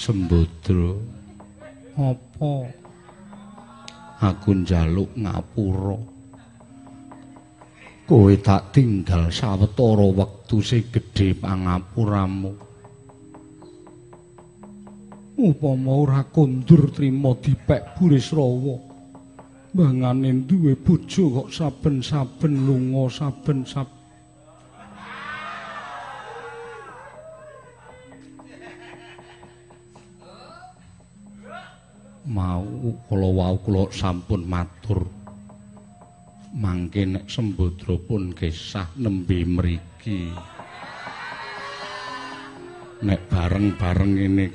Sembodra, apa aku njaluk ngapura? Kowe tak tinggal sawetara wektu sing gedhe pangapuramu. Upama ora kondur trima dipek Burisrawa, mbangane duwe bojo kok saben-saben lunga saben-saben. Mau kula sampun matur mangke nek Sembodra pun kesah nembe mriki nek bareng-bareng ngene